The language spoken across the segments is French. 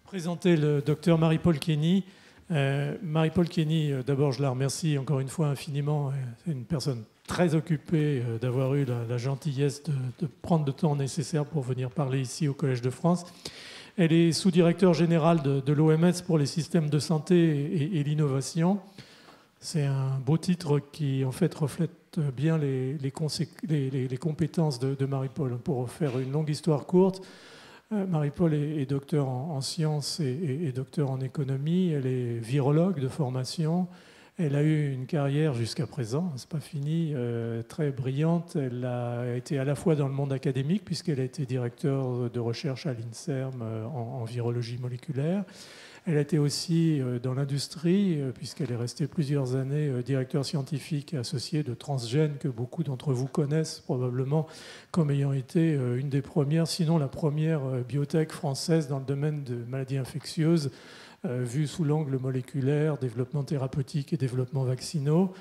Présenter le docteur Marie-Paul Kenny. Marie-Paul Kenny, d'abord, je la remercie encore une fois infiniment. C'est une personne très occupée d'avoir eu la gentillesse de prendre le temps nécessaire pour venir parler ici au Collège de France. Elle est sous-directeur générale de l'OMS pour les systèmes de santé et l'innovation. C'est un beau titre qui, en fait, reflète bien les compétences de Marie-Paul. Pour faire une longue histoire courte, Marie-Paul est docteur en sciences et docteur en économie. Elle est virologue de formation. Elle a eu une carrière jusqu'à présent, c'est pas fini, très brillante. Elle a été à la fois dans le monde académique, puisqu'elle a été directeur de recherche à l'INSERM en virologie moléculaire. Elle a été aussi dans l'industrie, puisqu'elle est restée plusieurs années directeur scientifique et associé de Transgène, que beaucoup d'entre vous connaissent probablement comme ayant été une des premières, sinon la première biotech française dans le domaine de maladies infectieuses, vue sous l'angle moléculaire, développement thérapeutique et développement vaccinaux.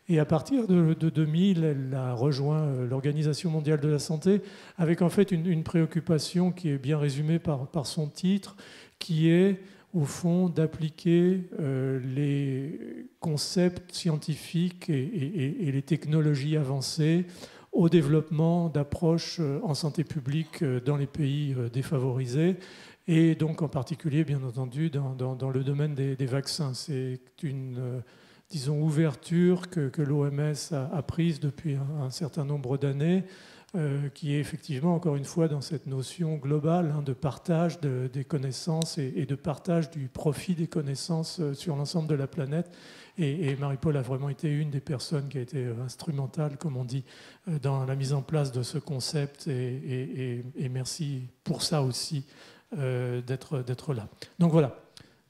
Et à partir de 2000, elle a rejoint l'Organisation mondiale de la santé avec en fait une préoccupation qui est bien résumée par son titre, qui est au fond d'appliquer les concepts scientifiques et les technologies avancées au développement d'approches en santé publique dans les pays défavorisés, et donc en particulier, bien entendu, dans le domaine des vaccins. C'est une, disons, ouverture que l'OMS a prise depuis un certain nombre d'années, qui est effectivement, encore une fois, dans cette notion globale de partage des connaissances et de partage du profit des connaissances sur l'ensemble de la planète. Et Marie-Paul a vraiment été une des personnes qui a été instrumentale, comme on dit, dans la mise en place de ce concept. Et merci pour ça aussi d'être là. Donc voilà,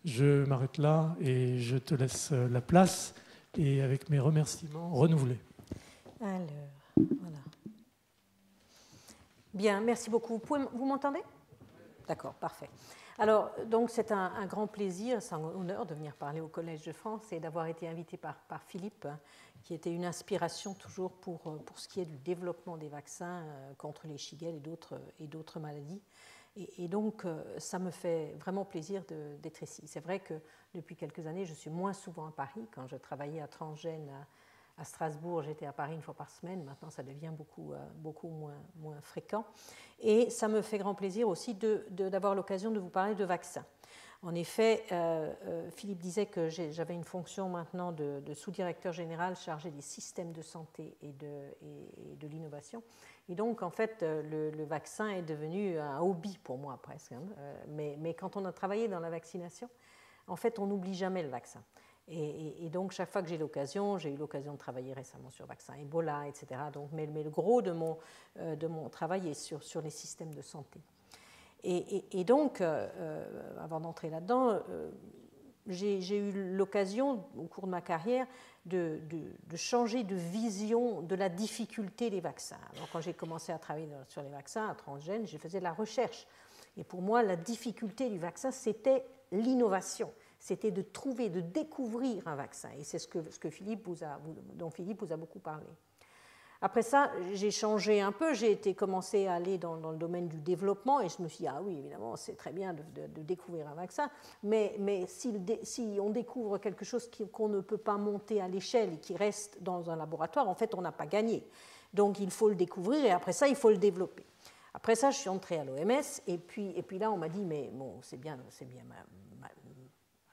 je m'arrête là et je te laisse la place, et avec mes remerciements renouvelés. Alors, voilà. Bien, merci beaucoup. Vous m'entendez? D'accord, parfait. Alors, donc c'est un grand plaisir, c'est un honneur de venir parler au Collège de France et d'avoir été invité par Philippe, qui était une inspiration toujours pour ce qui est du développement des vaccins contre les shigelles et d'autres maladies. Et donc, ça me fait vraiment plaisir d'être ici. C'est vrai que depuis quelques années, je suis moins souvent à Paris. Quand je travaillais à Transgène, à Strasbourg, j'étais à Paris une fois par semaine. Maintenant, ça devient beaucoup moins fréquent. Et ça me fait grand plaisir aussi d'avoir l'occasion de vous parler de vaccins. En effet, Philippe disait que j'avais une fonction maintenant de sous-directeur général chargé des systèmes de santé et de l'innovation. Et donc, en fait, le vaccin est devenu un hobby pour moi presque. Mais quand on a travaillé dans la vaccination, en fait, on n'oublie jamais le vaccin. Et donc, chaque fois que j'ai eu l'occasion de travailler récemment sur vaccin Ebola, etc. Donc, mais le gros de mon travail est sur les systèmes de santé. Et donc, avant d'entrer là-dedans, j'ai eu l'occasion, au cours de ma carrière, de changer de vision de la difficulté des vaccins. Alors, quand j'ai commencé à travailler sur les vaccins à Transgène, j'ai fait de la recherche. Et pour moi, la difficulté du vaccin, c'était l'innovation. C'était de trouver, de découvrir un vaccin. Et c'est dont Philippe vous a beaucoup parlé. Après ça, j'ai changé un peu, j'ai commencé à aller dans le domaine du développement, et je me suis dit, ah oui, évidemment, c'est très bien de découvrir un vaccin, mais si on découvre quelque chose qu'on ne peut pas monter à l'échelle et qui reste dans un laboratoire, en fait, on n'a pas gagné. Donc, il faut le découvrir, et après ça, il faut le développer. Après ça, je suis entrée à l'OMS, et puis là, on m'a dit, mais bon, c'est bien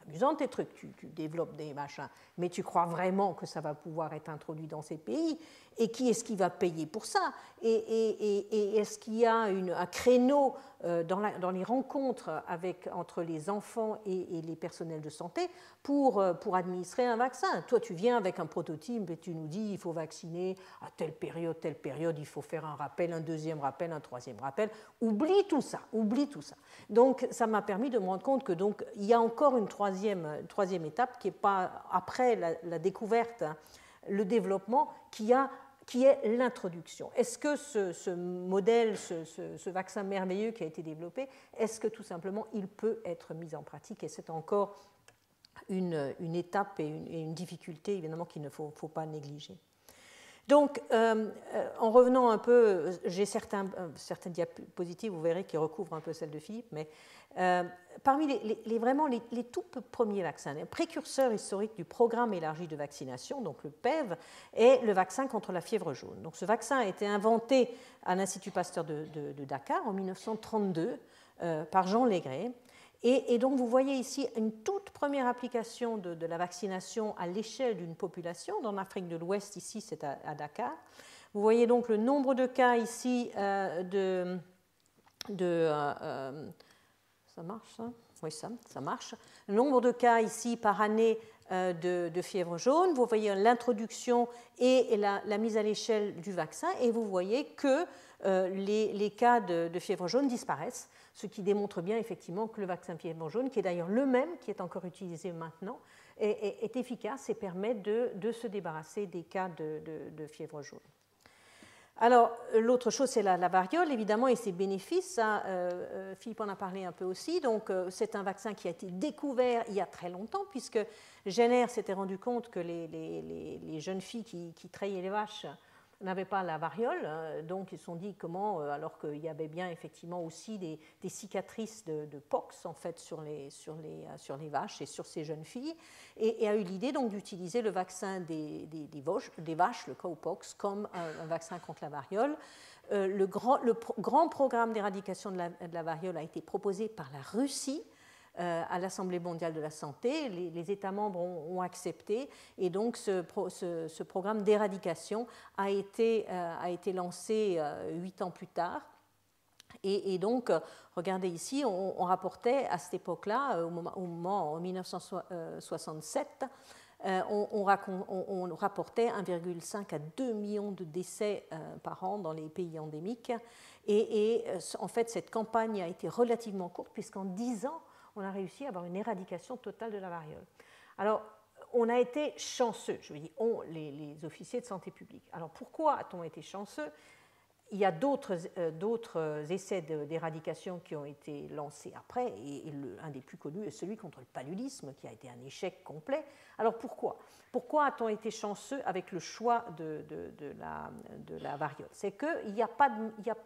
amusant tes trucs, tu développes des machins, mais tu crois vraiment que ça va pouvoir être introduit dans ces pays? Et qui est-ce qui va payer pour ça? Et est-ce qu'il y a un créneau dans les rencontres entre les enfants et les personnels de santé pour administrer un vaccin? Toi, tu viens avec un prototype et tu nous dis il faut vacciner à telle période, il faut faire un rappel, un deuxième rappel, un troisième rappel. Oublie tout ça. Donc, ça m'a permis de me rendre compte que donc il y a encore une troisième étape qui n'est pas après la découverte, le développement, qui est l'introduction. Est-ce que ce modèle, ce vaccin merveilleux qui a été développé, est-ce que tout simplement il peut être mis en pratique? Et c'est encore une étape et une difficulté évidemment qu'il ne faut pas négliger. Donc, en revenant un peu, j'ai certaines diapositives, vous verrez, qui recouvrent un peu celles de Philippe, mais parmi les tout premiers vaccins, les précurseurs historiques du programme élargi de vaccination, donc le PEV, est le vaccin contre la fièvre jaune. Donc, ce vaccin a été inventé à l'Institut Pasteur de Dakar en 1932 par Jean Legré. Et donc, vous voyez ici une toute première application de la vaccination à l'échelle d'une population. Dans l'Afrique de l'Ouest, ici, c'est à Dakar. Vous voyez donc le nombre de cas ici ça marche, ça? Oui, ça marche. Le nombre de cas ici par année de fièvre jaune. Vous voyez l'introduction et la mise à l'échelle du vaccin. Et vous voyez que les cas de fièvre jaune disparaissent, ce qui démontre bien effectivement que le vaccin fièvre jaune, qui est d'ailleurs le même, qui est encore utilisé maintenant, est efficace et permet de se débarrasser des cas de fièvre jaune. Alors, l'autre chose, c'est la variole, évidemment, et ses bénéfices. Ça, Philippe en a parlé un peu aussi. Donc, c'est un vaccin qui a été découvert il y a très longtemps, puisque Jenner s'était rendu compte que les jeunes filles qui traillaient les vaches n'avaient pas la variole. Donc, ils se sont dit comment, alors qu'il y avait bien effectivement aussi des cicatrices de pox, en fait, sur les vaches et sur ces jeunes filles, et a eu l'idée donc d'utiliser le vaccin des vaches, le cowpox, comme un vaccin contre la variole. Le grand programme d'éradication de la variole a été proposé par la Russie à l'Assemblée mondiale de la santé. Les États membres ont accepté, et donc ce programme d'éradication a été lancé 8 ans plus tard. Et donc, regardez ici, on rapportait à cette époque-là, au moment en 1967, on rapportait 1,5 à 2 millions de décès par an dans les pays endémiques. Et en fait, cette campagne a été relativement courte, puisqu'en 10 ans, on a réussi à avoir une éradication totale de la variole. Alors, on a été chanceux, je veux dire, les officiers de santé publique. Alors, pourquoi a-t-on été chanceux? Il y a d'autres essais d'éradication qui ont été lancés après, et un des plus connus est celui contre le paludisme, qui a été un échec complet. Alors, pourquoi a-t-on été chanceux avec le choix de la variole? C'est qu'il n'y a pas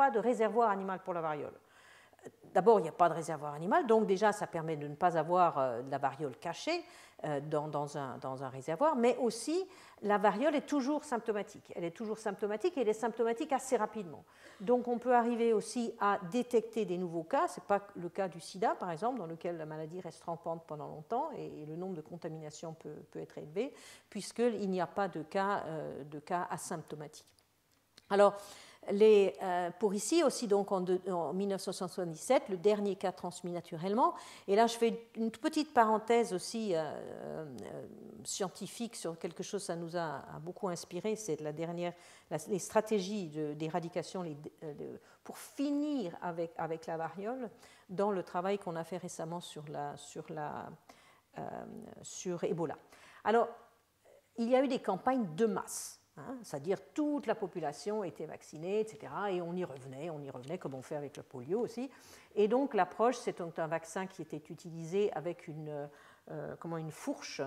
de réservoir animal pour la variole. D'abord, il n'y a pas de réservoir animal, donc déjà, ça permet de ne pas avoir de la variole cachée dans un réservoir, mais aussi, la variole est toujours symptomatique. Elle est toujours symptomatique, et elle est symptomatique assez rapidement. Donc, on peut arriver aussi à détecter des nouveaux cas. Ce n'est pas le cas du sida, par exemple, dans lequel la maladie reste rampante pendant longtemps, et le nombre de contaminations peut être élevé, puisqu'il n'y a pas de cas asymptomatiques. Alors, pour ici aussi, donc en 1977, le dernier cas transmis naturellement. Et là, je fais une petite parenthèse aussi scientifique sur quelque chose, ça nous a beaucoup inspiré, c'est les stratégies d'éradication pour finir avec la variole, dans le travail qu'on a fait récemment sur Ebola. Alors, il y a eu des campagnes de masse. C'est-à-dire toute la population était vaccinée, etc. Et on y revenait comme on fait avec le polio aussi. Et donc l'approche, c'est un vaccin qui était utilisé avec une fourche,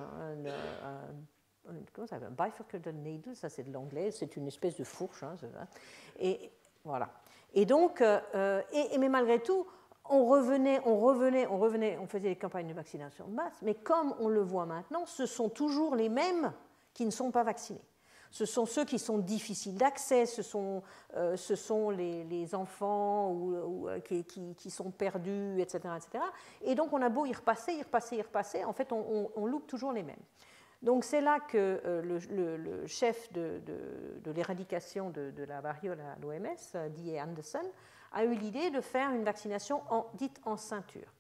comment ça s'appelle, un bifurcated needle, ça c'est de l'anglais, c'est une espèce de fourche. Et voilà. Et donc, mais malgré tout, on revenait, on faisait des campagnes de vaccination de masse, mais comme on le voit maintenant, ce sont toujours les mêmes qui ne sont pas vaccinés. Ce sont ceux qui sont difficiles d'accès, ce sont les enfants qui sont perdus, etc., etc. Et donc, on a beau y repasser, en fait, on loupe toujours les mêmes. Donc, c'est là que le chef de l'éradication de la variole à l'OMS, D.A. Anderson, a eu l'idée de faire une vaccination dite en ceinture.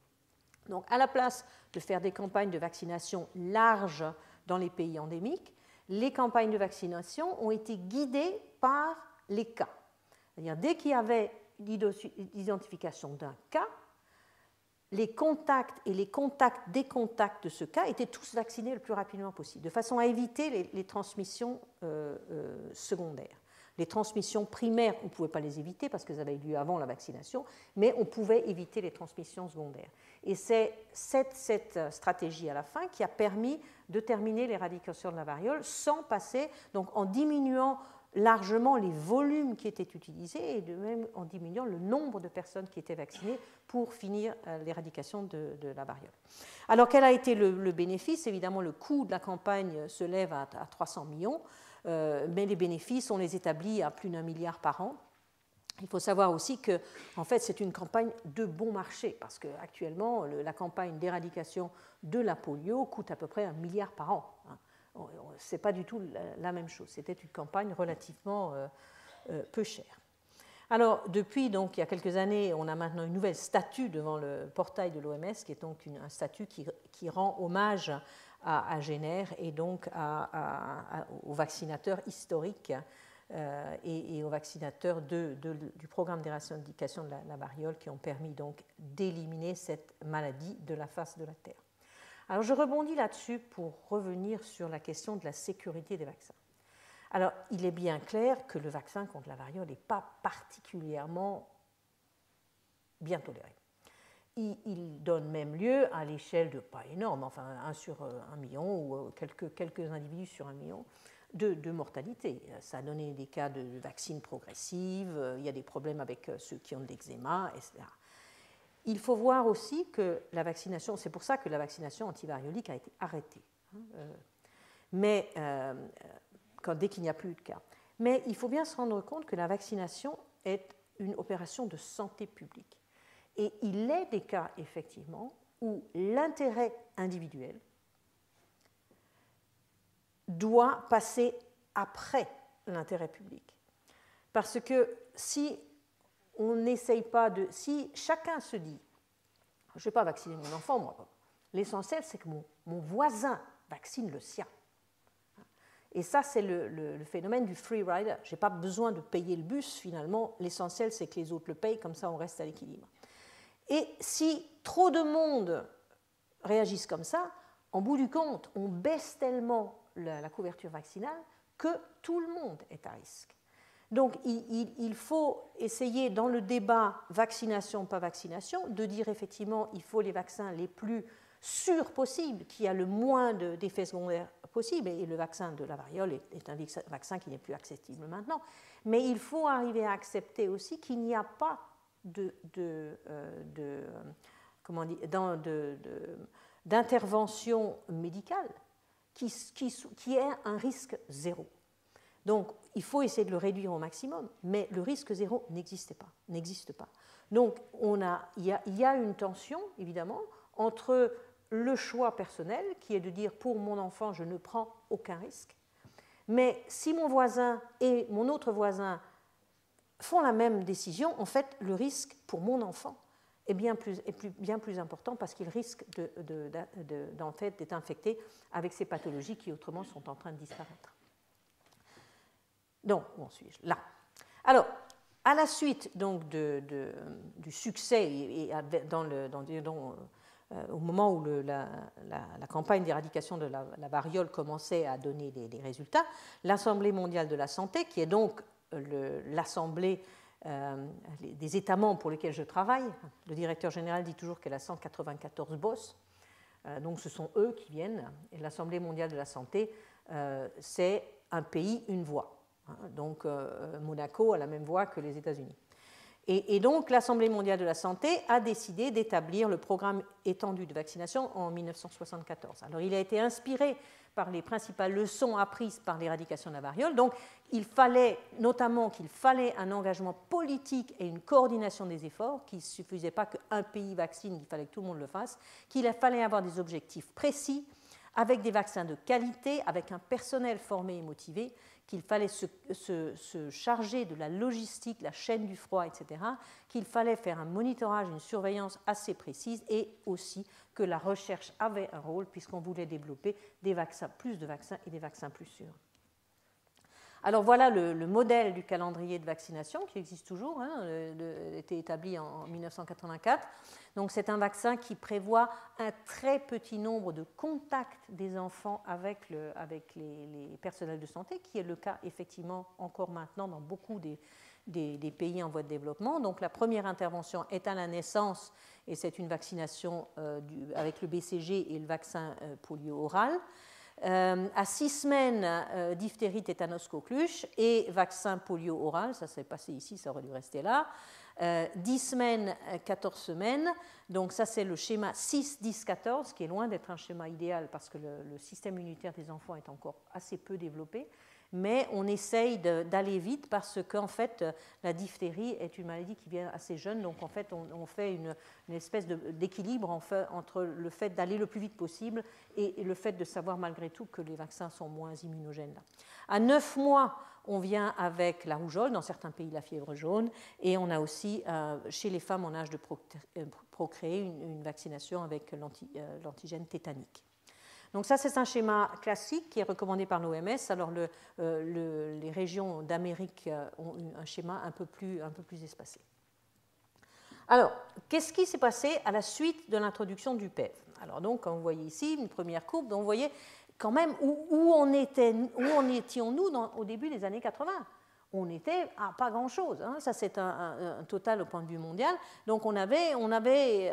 Donc, à la place de faire des campagnes de vaccination larges dans les pays endémiques, les campagnes de vaccination ont été guidées par les cas. C'est-à-dire, dès qu'il y avait l'identification d'un cas, les contacts et les contacts des contacts de ce cas étaient tous vaccinés le plus rapidement possible, de façon à éviter les transmissions secondaires. Les transmissions primaires, on ne pouvait pas les éviter parce qu'elles avaient eu lieu avant la vaccination, mais on pouvait éviter les transmissions secondaires. Et c'est cette stratégie à la fin qui a permis de terminer l'éradication de la variole sans passer, donc en diminuant largement les volumes qui étaient utilisés et de même en diminuant le nombre de personnes qui étaient vaccinées pour finir l'éradication de la variole. Alors quel a été le bénéfice? Évidemment, le coût de la campagne se lève à 300 millions, mais les bénéfices, on les établit à plus d'1 milliard par an. Il faut savoir aussi que en fait, c'est une campagne de bon marché, parce qu'actuellement, la campagne d'éradication de la polio coûte à peu près 1 milliard par an. Ce n'est pas du tout la même chose. C'était une campagne relativement peu chère. Alors, depuis donc, il y a quelques années, on a maintenant une nouvelle statue devant le portail de l'OMS, qui est donc un statut qui rend hommage à Jenner et donc aux vaccinateurs historiques et aux vaccinateurs du programme d'éradication de la variole qui ont permis donc d'éliminer cette maladie de la face de la Terre. Alors je rebondis là-dessus pour revenir sur la question de la sécurité des vaccins. Alors il est bien clair que le vaccin contre la variole n'est pas particulièrement bien toléré. Il donne même lieu à l'échelle de, pas énorme, enfin 1 sur 1 million ou quelques individus sur 1 million, de mortalité. Ça a donné des cas de vaccine progressive, il y a des problèmes avec ceux qui ont de l'eczéma, etc. Il faut voir aussi que la vaccination, c'est pour ça que la vaccination antivariolique a été arrêtée, mais dès qu'il n'y a plus de cas. Mais il faut bien se rendre compte que la vaccination est une opération de santé publique. Et il est des cas, effectivement, où l'intérêt individuel doit passer après l'intérêt public. Parce que si on n'essaye pas de... Si chacun se dit, je ne vais pas vacciner mon enfant, moi, l'essentiel, c'est que mon voisin vaccine le sien. Et ça, c'est le phénomène du free rider. Je n'ai pas besoin de payer le bus, finalement. L'essentiel, c'est que les autres le payent, comme ça, on reste à l'équilibre. Et si trop de monde réagissent comme ça, en bout du compte, on baisse tellement la couverture vaccinale que tout le monde est à risque. Donc, il faut essayer, dans le débat vaccination, pas vaccination, de dire effectivement il faut les vaccins les plus sûrs possibles, qui a le moins d'effets secondaires possibles, et le vaccin de la variole est un vaccin qui n'est plus accessible maintenant. Mais il faut arriver à accepter aussi qu'il n'y a pas d'intervention médicale qui ait un risque zéro. Donc, il faut essayer de le réduire au maximum, mais le risque zéro n'existe pas. Donc, il y a une tension, évidemment, entre le choix personnel, qui est de dire, pour mon enfant, je ne prends aucun risque, mais si mon voisin et mon autre voisin font la même décision, en fait, le risque pour mon enfant est bien plus important parce qu'il risque en fait, d'être infecté avec ces pathologies qui, autrement, sont en train de disparaître. Donc, où en suis-je? Là. Alors, à la suite donc, du succès et au moment où la campagne d'éradication de la variole commençait à donner des résultats, l'Assemblée mondiale de la santé, qui est donc l'Assemblée des États membres pour lesquels je travaille, le directeur général dit toujours qu'elle a 194 boss, donc ce sont eux qui viennent, et l'Assemblée mondiale de la santé, c'est un pays, une voix. Donc Monaco a la même voix que les États-Unis. Et donc l'Assemblée mondiale de la santé a décidé d'établir le programme étendu de vaccination en 1974. Alors il a été inspiré par les principales leçons apprises par l'éradication de la variole. Donc il fallait notamment un engagement politique et une coordination des efforts, qu'il ne suffisait pas qu'un pays vaccine, il fallait que tout le monde le fasse, qu'il fallait avoir des objectifs précis, avec des vaccins de qualité, avec un personnel formé et motivé, qu'il fallait se charger de la logistique, la chaîne du froid, etc., qu'il fallait faire un monitorage, une surveillance assez précise, et aussi que la recherche avait un rôle puisqu'on voulait développer plus de vaccins et des vaccins plus sûrs. Alors voilà le modèle du calendrier de vaccination qui existe toujours, a été établi en 1984. Donc c'est un vaccin qui prévoit un très petit nombre de contacts des enfants avec les personnels de santé, qui est le cas effectivement encore maintenant dans beaucoup des pays en voie de développement. Donc la première intervention est à la naissance et c'est une vaccination avec le BCG et le vaccin polio oral. À 6 semaines, diphtérie, tétanos, coqueluche et vaccin polio oral, ça s'est passé ici, ça aurait dû rester là. 10 semaines, 14 semaines, donc ça c'est le schéma 6-10-14, qui est loin d'être un schéma idéal parce que le système immunitaire des enfants est encore assez peu développé, mais on essaye d'aller vite parce qu'en fait la diphtérie est une maladie qui vient assez jeune, donc en fait on fait une espèce d'équilibre entre le fait d'aller le plus vite possible et le fait de savoir malgré tout que les vaccins sont moins immunogènes. À 9 mois, on vient avec la rougeole, dans certains pays la fièvre jaune, et on a aussi chez les femmes en âge de procréer une vaccination avec l'antigène tétanique. Donc ça, c'est un schéma classique qui est recommandé par l'OMS. Alors les régions d'Amérique ont un schéma un peu plus espacé. Alors, qu'est-ce qui s'est passé à la suite de l'introduction du PEV? Alors donc, quand vous voyez ici une première courbe, donc vous voyez quand même où en étions-nous au début des années 80. On était à pas grand-chose. Hein. Ça, c'est un total au point de vue mondial. Donc, on avait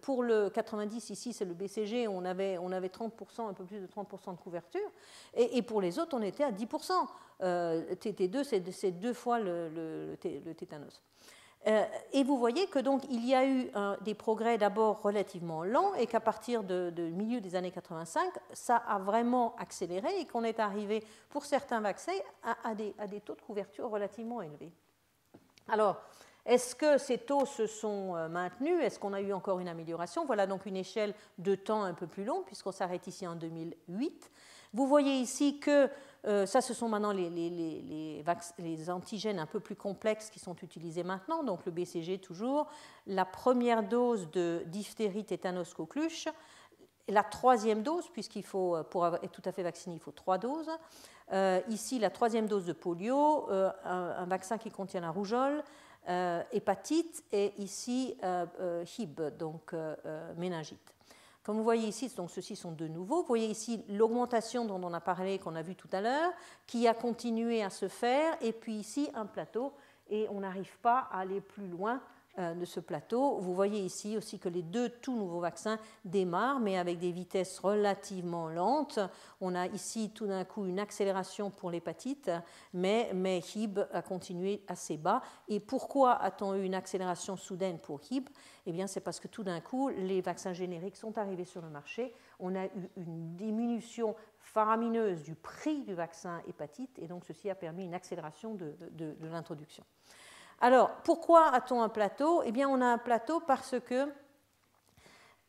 pour le 90, ici, c'est le BCG, on avait 30%, un peu plus de 30% de couverture. Et pour les autres, on était à 10%. TT2, c'est 2 fois le tétanos. Et vous voyez que donc il y a eu des progrès d'abord relativement lents et qu'à partir du milieu des années 85, ça a vraiment accéléré et qu'on est arrivé pour certains vaccins à des taux de couverture relativement élevés. Alors, est-ce que ces taux se sont maintenus? Est-ce qu'on a eu encore une amélioration? Voilà donc une échelle de temps un peu plus longue puisqu'on s'arrête ici en 2008. Vous voyez ici que ça, ce sont maintenant les antigènes un peu plus complexes qui sont utilisés maintenant, donc le BCG toujours, la première dose de diphtérie, tétanos, coqueluche, la troisième dose, puisqu'il faut, pour être tout à fait vacciné, il faut 3 doses. Ici, la troisième dose de polio, un vaccin qui contient la rougeole, hépatite, et ici, Hib, donc méningite. Comme vous voyez ici, donc ceux-ci sont de nouveaux. Vous voyez ici l'augmentation dont on a parlé, qu'on a vu tout à l'heure, qui a continué à se faire, et puis ici un plateau, et on n'arrive pas à aller plus loin de ce plateau. Vous voyez ici aussi que les 2 tout nouveaux vaccins démarrent, mais avec des vitesses relativement lentes. On a ici tout d'un coup une accélération pour l'hépatite, mais Hib a continué assez bas. Et pourquoi a-t-on eu une accélération soudaine pour Hib? Eh bien, c'est parce que tout d'un coup, les vaccins génériques sont arrivés sur le marché. On a eu une diminution faramineuse du prix du vaccin hépatite, et donc ceci a permis une accélération de l'introduction. Alors, pourquoi a-t-on un plateau? Eh bien, on a un plateau parce que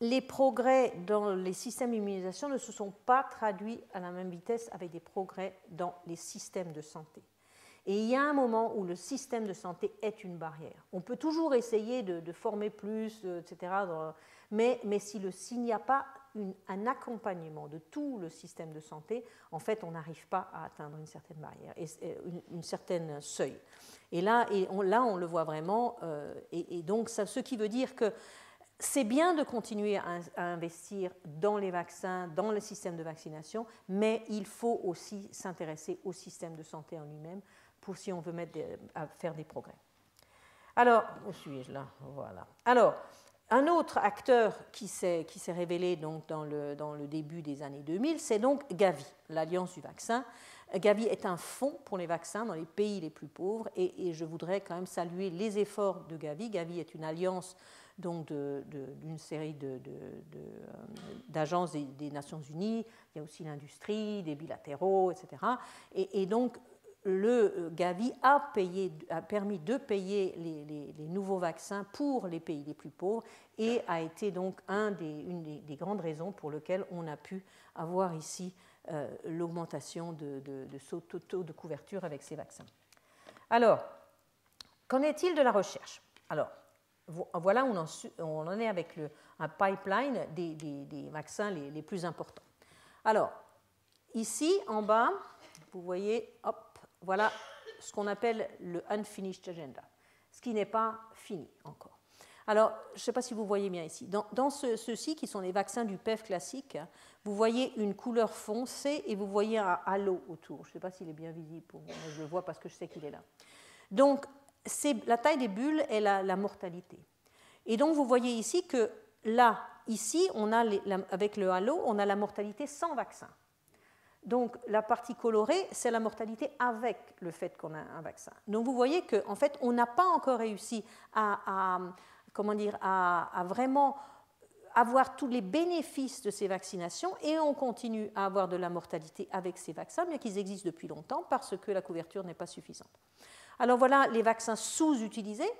les progrès dans les systèmes d'immunisation ne se sont pas traduits à la même vitesse avec des progrès dans les systèmes de santé. Et il y a un moment où le système de santé est une barrière. On peut toujours essayer de former plus, etc., mais s'il n'y a pas un accompagnement de tout le système de santé, en fait, on n'arrive pas à atteindre une certaine barrière, une certaine seuil. Et là, on le voit vraiment, et donc ce qui veut dire que c'est bien de continuer à investir dans les vaccins, dans le système de vaccination, mais il faut aussi s'intéresser au système de santé en lui-même si on veut faire des progrès. Alors, où suis-je là? Voilà. Alors, un autre acteur qui s'est révélé donc dans le début des années 2000, c'est donc Gavi, l'Alliance du vaccin. Gavi est un fonds pour les vaccins dans les pays les plus pauvres, et je voudrais quand même saluer les efforts de Gavi. Gavi est une alliance donc d'une série d'agences des Nations Unies. Il y a aussi l'industrie, des bilatéraux, etc. Et donc, le Gavi a permis de payer les nouveaux vaccins pour les pays les plus pauvres et a été donc une des grandes raisons pour lesquelles on a pu avoir ici l'augmentation de ce taux de couverture avec ces vaccins. Alors, qu'en est-il de la recherche? Alors, voilà où on en est avec un pipeline des vaccins les plus importants. Alors, ici, en bas, vous voyez, hop, voilà ce qu'on appelle le unfinished agenda, ce qui n'est pas fini encore. Alors, je ne sais pas si vous voyez bien ici. Dans ceux-ci, qui sont les vaccins du PEV classique, vous voyez une couleur foncée et vous voyez un halo autour. Je ne sais pas s'il est bien visible pour vous, mais je le vois parce que je sais qu'il est là. Donc, la taille des bulles est la mortalité. Et donc, vous voyez ici que là, ici, on a avec le halo, on a la mortalité sans vaccin. Donc la partie colorée, c'est la mortalité avec le fait qu'on a un vaccin. Donc vous voyez qu'en fait, on n'a pas encore réussi à vraiment avoir tous les bénéfices de ces vaccinations et on continue à avoir de la mortalité avec ces vaccins, bien qu'ils existent depuis longtemps, parce que la couverture n'est pas suffisante. Alors voilà les vaccins sous-utilisés,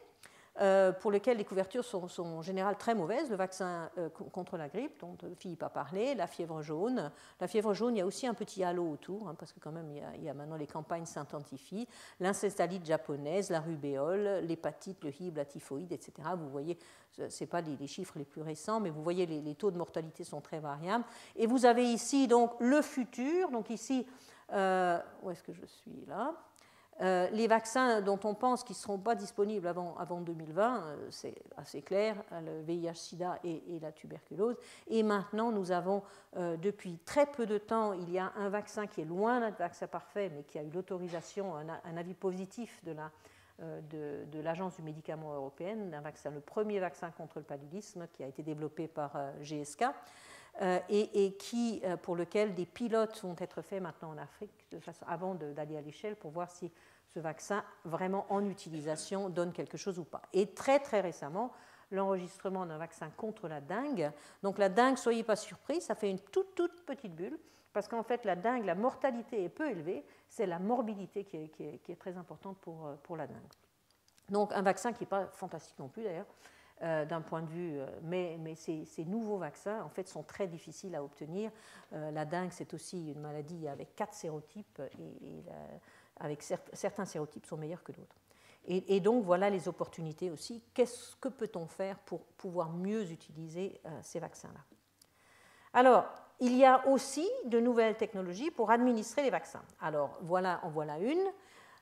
pour lesquels les couvertures sont en général très mauvaises. Le vaccin contre la grippe, dont Philippe a parlé, la fièvre jaune. La fièvre jaune, il y a aussi un petit halo autour, parce que quand même, il y a maintenant les campagnes s'intensifient. L'incestalite japonaise, la rubéole, l'hépatite, le HIV, la typhoïde, etc. Vous voyez, ce n'est pas les chiffres les plus récents, mais vous voyez, les taux de mortalité sont très variables. Et vous avez ici donc le futur. Donc ici, où est-ce que je suis là ? Les vaccins dont on pense qu'ils ne seront pas disponibles avant 2020, c'est assez clair, le VIH-Sida et la tuberculose. Et maintenant, nous avons, depuis très peu de temps, il y a un vaccin qui est loin d'être vaccin parfait, mais qui a eu l'autorisation, un avis positif de l'Agence du médicament européenne, le premier vaccin contre le paludisme qui a été développé par GSK. Et pour lequel des pilotes vont être faits maintenant en Afrique avant d'aller à l'échelle pour voir si ce vaccin vraiment en utilisation donne quelque chose ou pas. Et très très récemment, l'enregistrement d'un vaccin contre la dengue. Donc la dengue, soyez pas surpris, ça fait une toute petite bulle parce qu'en fait la dengue, la mortalité est peu élevée, c'est la morbidité qui est très importante pour la dengue. Donc un vaccin qui n'est pas fantastique non plus d'ailleurs, d'un point de vue, mais ces nouveaux vaccins en fait sont très difficiles à obtenir. La dengue, c'est aussi une maladie avec 4 sérotypes et avec certains sérotypes sont meilleurs que d'autres. Et donc voilà les opportunités aussi. Que peut-on faire pour pouvoir mieux utiliser ces vaccins-là? Alors, il y a aussi de nouvelles technologies pour administrer les vaccins. Alors en voilà une.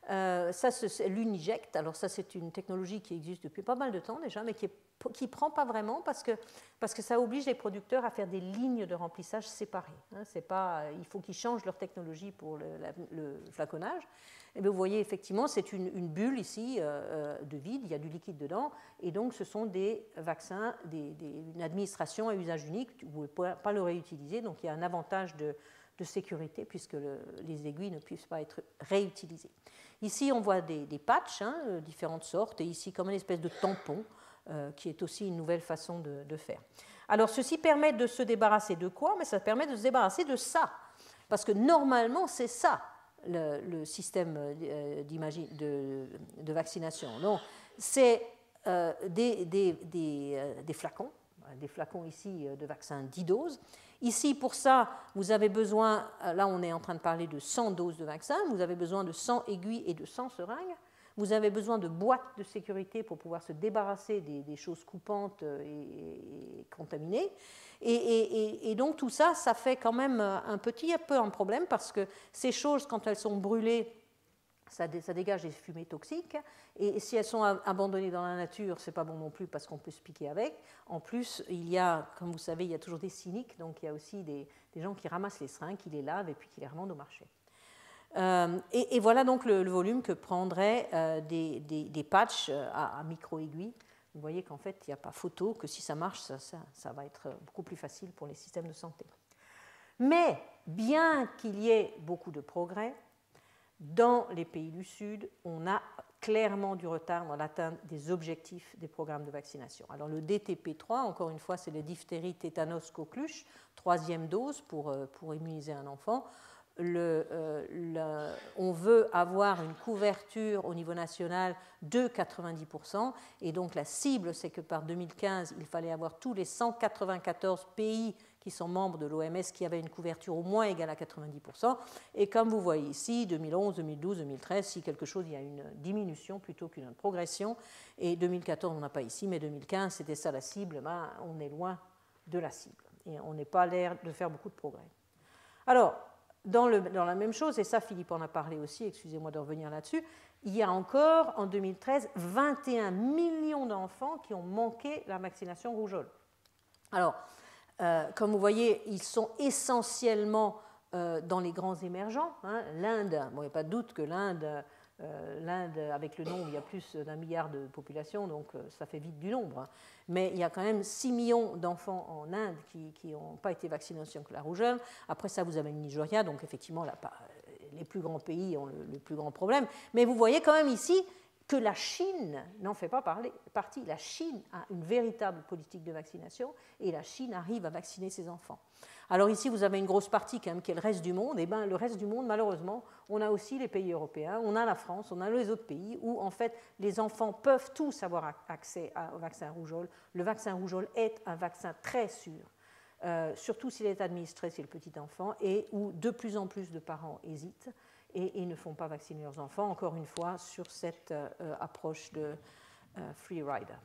Ça, c'est l'Uniject. Alors ça, c'est une technologie qui existe depuis pas mal de temps déjà, mais qui ne prend pas vraiment parce que ça oblige les producteurs à faire des lignes de remplissage séparées. Il faut qu'ils changent leur technologie pour le flaconnage. Et bien, vous voyez, effectivement, c'est une bulle ici de vide, il y a du liquide dedans, et donc ce sont des vaccins, une administration à usage unique, vous ne pouvez pas le réutiliser, donc il y a un avantage de sécurité puisque les aiguilles ne puissent pas être réutilisées. Ici, on voit des patchs, de différentes sortes, et ici, comme une espèce de tampon, qui est aussi une nouvelle façon de faire. Alors, ceci permet de se débarrasser de quoi? Mais ça permet de se débarrasser de ça, parce que normalement, c'est ça, le système de vaccination. Donc, c'est des flacons ici de vaccin 10 doses. Ici, pour ça, vous avez besoin, là on est en train de parler de 100 doses de vaccin, vous avez besoin de 100 aiguilles et de 100 seringues, vous avez besoin de boîtes de sécurité pour pouvoir se débarrasser des choses coupantes et contaminées. Et donc tout ça, ça fait quand même un peu un problème parce que ces choses, quand elles sont brûlées, ça dégage des fumées toxiques, et si elles sont abandonnées dans la nature, c'est pas bon non plus parce qu'on peut se piquer avec. En plus, il y a, comme vous savez, il y a toujours des cyniques, donc il y a aussi des gens qui ramassent les seringues, qui les lavent et puis qui les revendent au marché. Et voilà donc le volume que prendraient des patchs à micro-aiguilles. Vous voyez qu'en fait, il n'y a pas photo, que si ça marche, ça va être beaucoup plus facile pour les systèmes de santé. Mais bien qu'il y ait beaucoup de progrès, dans les pays du Sud, on a clairement du retard dans l'atteinte des objectifs des programmes de vaccination. Alors le DTP3, encore une fois, c'est le diphtérie, tétanos, coqueluche, 3e dose pour immuniser un enfant. On veut avoir une couverture au niveau national de 90%, et donc la cible, c'est que par 2015, il fallait avoir tous les 194 pays qui sont membres de l'OMS qui avaient une couverture au moins égale à 90%. Et comme vous voyez ici, 2011, 2012, 2013, si quelque chose, il y a une diminution plutôt qu'une progression. Et 2014, on n'a pas ici, mais 2015, c'était ça la cible. Ben, on est loin de la cible. Et on n'est pas l'air de faire beaucoup de progrès. Alors, dans la même chose, et ça Philippe en a parlé aussi, excusez-moi de revenir là-dessus, il y a encore en 2013 21 millions d'enfants qui ont manqué la vaccination rougeole. Alors, comme vous voyez, ils sont essentiellement dans les grands émergents. L'Inde, bon, il n'y a pas de doute que l'Inde, L'Inde, avec le nombre, il y a plus d'1 milliard de population, donc ça fait vite du nombre. Mais il y a quand même 6 millions d'enfants en Inde qui n'ont pas été vaccinés contre la rougeole. Après ça, vous avez le Nigeria, donc effectivement, là, les plus grands pays ont le plus grand problème. Mais vous voyez quand même ici que la Chine n'en fait pas partie. La Chine a une véritable politique de vaccination et la Chine arrive à vacciner ses enfants. Alors ici, vous avez une grosse partie quand même qui est le reste du monde. Et bien, le reste du monde, malheureusement, on a aussi les pays européens, on a la France, on a les autres pays où, en fait, les enfants peuvent tous avoir accès au vaccin rougeole. Le vaccin rougeole est un vaccin très sûr, surtout s'il est administré chez le petit enfant et où de plus en plus de parents hésitent et ne font pas vacciner leurs enfants, encore une fois, sur cette approche de free rider.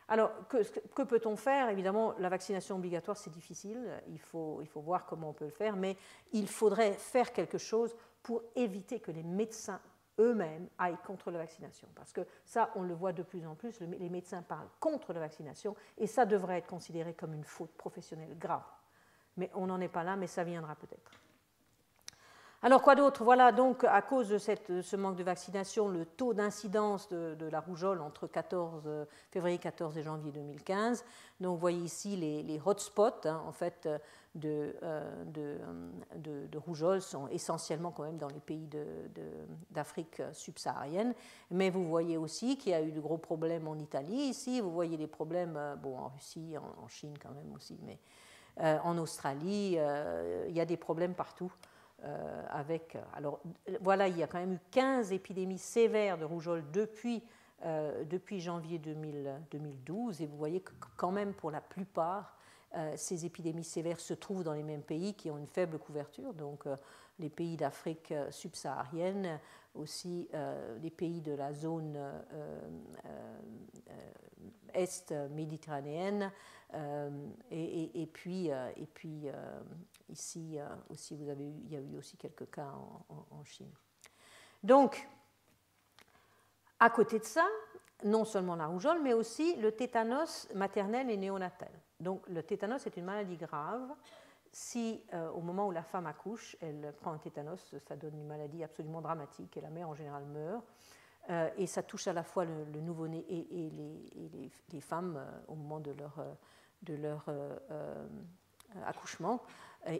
Alors, que peut-on faire? Évidemment, la vaccination obligatoire, c'est difficile, il faut voir comment on peut le faire, mais il faudrait faire quelque chose pour éviter que les médecins eux-mêmes aillent contre la vaccination. Parce que ça, on le voit de plus en plus, les médecins parlent contre la vaccination, et ça devrait être considéré comme une faute professionnelle grave. Mais on n'en est pas là, mais ça viendra peut-être. Alors, quoi d'autre? Voilà, donc, à cause de ce manque de vaccination, le taux d'incidence de la rougeole entre février 14 et janvier 2015. Donc, vous voyez ici les hotspots, en fait, de rougeole sont essentiellement quand même dans les pays d'Afrique subsaharienne. Mais vous voyez aussi qu'il y a eu de gros problèmes en Italie, ici. Vous voyez des problèmes, en Russie, en Chine quand même aussi, mais en Australie, il y a des problèmes partout. Alors voilà, il y a quand même eu 15 épidémies sévères de rougeole depuis janvier 2012, et vous voyez que quand même pour la plupart, ces épidémies sévères se trouvent dans les mêmes pays qui ont une faible couverture, donc les pays d'Afrique subsaharienne, aussi les pays de la zone est-méditerranéenne, et puis ici aussi il y a eu aussi quelques cas en Chine. Donc, à côté de ça, non seulement la rougeole, mais aussi le tétanos maternel et néonatal. Donc, le tétanos est une maladie grave. Si, au moment où la femme accouche, elle prend un tétanos, ça donne une maladie absolument dramatique et la mère en général meurt. Et ça touche à la fois le nouveau-né et les femmes au moment de leur accouchement.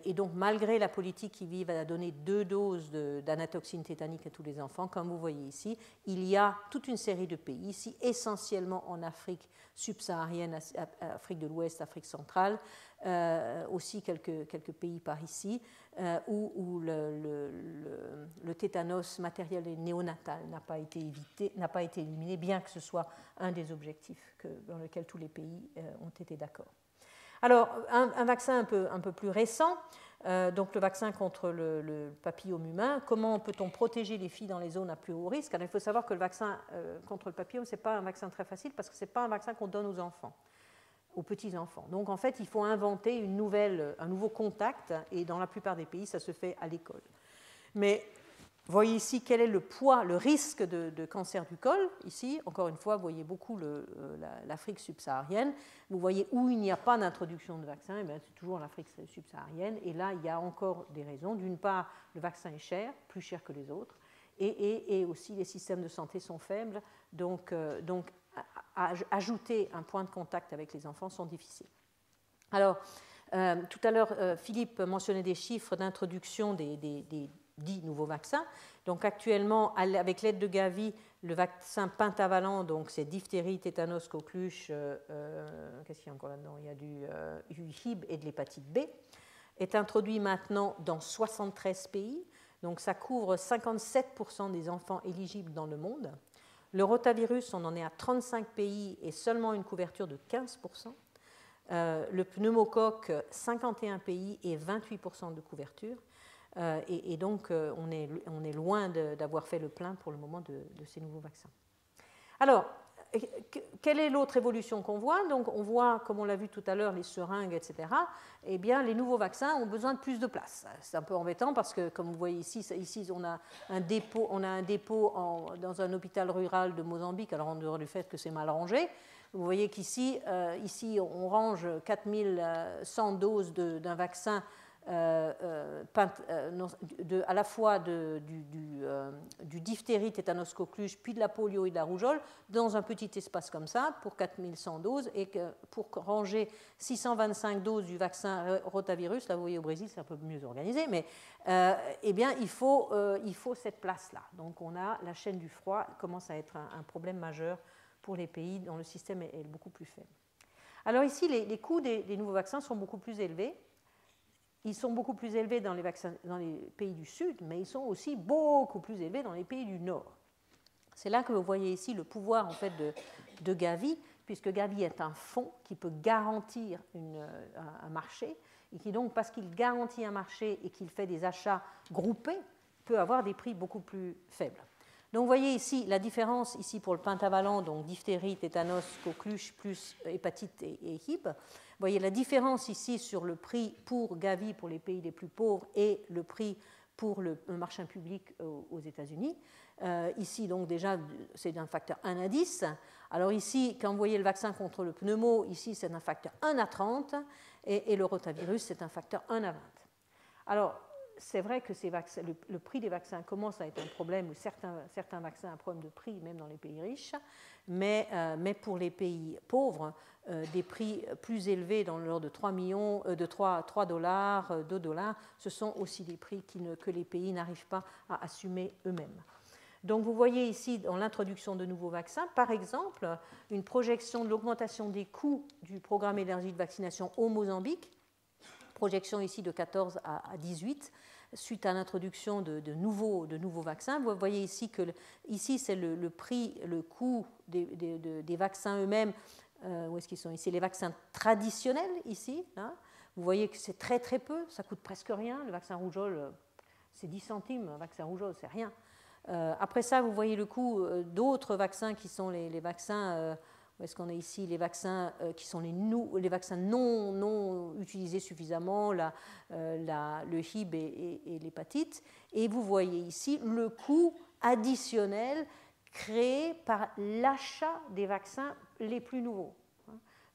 Et donc, malgré la politique qui vise à donner 2 doses d'anatoxine tétanique à tous les enfants, comme vous voyez ici, il y a toute une série de pays, ici essentiellement en Afrique subsaharienne, Afrique de l'Ouest, Afrique centrale, aussi quelques pays par ici, où le tétanos matériel et néonatal n'a pas été éliminé, bien que ce soit un des objectifs dans lesquels tous les pays ont été d'accord. Alors, un vaccin un peu plus récent, donc le vaccin contre le papillome humain. Comment peut-on protéger les filles dans les zones à plus haut risque? Alors, il faut savoir que le vaccin contre le papillome, ce n'est pas un vaccin très facile parce que ce n'est pas un vaccin qu'on donne aux enfants, aux petits-enfants. Donc, en fait, il faut inventer un nouveau contact, et dans la plupart des pays, ça se fait à l'école. Mais vous voyez ici quel est le poids, le risque de cancer du col. Ici, encore une fois, vous voyez beaucoup l'Afrique subsaharienne. Vous voyez où il n'y a pas d'introduction de vaccin, et bien c'est toujours l'Afrique subsaharienne. Et là, il y a encore des raisons. D'une part, le vaccin est cher, plus cher que les autres, et aussi les systèmes de santé sont faibles. Donc ajouter un point de contact avec les enfants sont difficiles. Alors, tout à l'heure, Philippe mentionnait des chiffres d'introduction des 10 nouveaux vaccins. Donc actuellement, avec l'aide de Gavi, le vaccin pentavalent, donc c'est diphtérie, tétanos, coqueluche, qu'est-ce qu'il y a encore là-dedans? Il y a du Hib et de l'hépatite B, est introduit maintenant dans 73 pays. Donc ça couvre 57% des enfants éligibles dans le monde. Le rotavirus, on en est à 35 pays et seulement une couverture de 15%. Le pneumocoque, 51 pays et 28% de couverture. Et donc, on est loin d'avoir fait le plein pour le moment de ces nouveaux vaccins. Alors, quelle est l'autre évolution qu'on voit? Donc, on voit, comme on l'a vu tout à l'heure, les seringues, etc. Eh bien, les nouveaux vaccins ont besoin de plus de place. C'est un peu embêtant parce que, comme vous voyez ici on a un dépôt, dans un hôpital rural de Mozambique, alors en dehors du fait que c'est mal rangé. Vous voyez qu'ici, on range 4100 doses d'un vaccin à la fois du diphtérie, tétanos, coqueluche, puis de la polio et de la rougeole, dans un petit espace comme ça, pour 4100 doses, et que pour ranger 625 doses du vaccin rotavirus, là vous voyez au Brésil c'est un peu mieux organisé, mais eh bien, il faut cette place-là. Donc on a la chaîne du froid commence à être un problème majeur pour les pays dont le système est beaucoup plus faible. Alors ici, les coûts des nouveaux vaccins sont beaucoup plus élevés. Ils sont beaucoup plus élevés dans les pays du Sud, mais ils sont aussi beaucoup plus élevés dans les pays du Nord. C'est là que vous voyez ici le pouvoir en fait, de Gavi, puisque Gavi est un fonds qui peut garantir un marché, et qui donc, parce qu'il garantit un marché et qu'il fait des achats groupés, peut avoir des prix beaucoup plus faibles. Donc vous voyez ici la différence ici pour le pentavalent, donc diphtérie, tétanos, coqueluche, plus hépatite et HIB. Vous voyez la différence ici sur le prix pour Gavi pour les pays les plus pauvres et le prix pour le marché public aux États-Unis. Ici, donc déjà, c'est d'un facteur 1 à 10. Alors ici, quand vous voyez le vaccin contre le pneumo, ici, c'est d'un facteur 1 à 30, et le rotavirus, c'est un facteur 1 à 20. Alors, c'est vrai que le prix des vaccins commence à être un problème, ou certains vaccins ont un problème de prix, même dans les pays riches, mais pour les pays pauvres, des prix plus élevés dans l'ordre de 3 millions, de 3 dollars, 2 dollars, ce sont aussi des prix que les pays n'arrivent pas à assumer eux-mêmes. Donc vous voyez ici dans l'introduction de nouveaux vaccins, par exemple, une projection de l'augmentation des coûts du programme élargi de vaccination au Mozambique, projection ici de 14 à 18, suite à l'introduction de nouveaux vaccins. Vous voyez ici que ici c'est le prix, le coût des vaccins eux-mêmes. Où est-ce qu'ils sont ici? Les vaccins traditionnels ici. Hein. Vous voyez que c'est très très peu, ça coûte presque rien. Le vaccin rougeole, c'est 10 centimes. Un vaccin rougeole, c'est rien. Après ça, vous voyez le coût d'autres vaccins qui sont les vaccins. Où est-ce qu'on est ici? Les vaccins qui sont les vaccins non utilisés suffisamment, le HIB et l'hépatite. Et vous voyez ici le coût additionnel créé par l'achat des vaccins les plus nouveaux.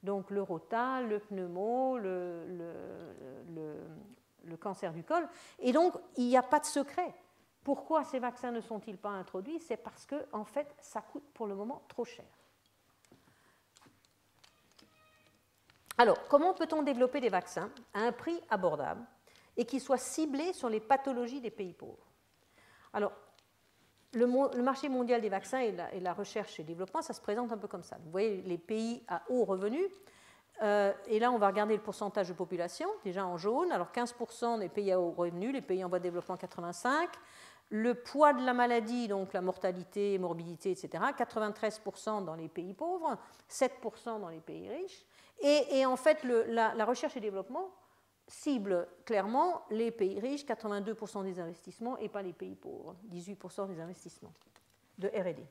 Donc le rota, le pneumo, le cancer du col. Et donc, il n'y a pas de secret. Pourquoi ces vaccins ne sont-ils pas introduits? C'est parce que, en fait, ça coûte pour le moment trop cher. Alors, comment peut-on développer des vaccins à un prix abordable et qui soient ciblés sur les pathologies des pays pauvres? Alors, le marché mondial des vaccins et la recherche et le développement, ça se présente un peu comme ça. Vous voyez les pays à haut revenu, et là on va regarder le pourcentage de population, déjà en jaune. Alors 15% des pays à haut revenu, les pays en voie de développement 85%. Le poids de la maladie, donc la mortalité, morbidité, etc., 93% dans les pays pauvres, 7% dans les pays riches. Et en fait, la recherche et le développement cible clairement les pays riches, 82% des investissements, et pas les pays pauvres, 18% des investissements de R&D.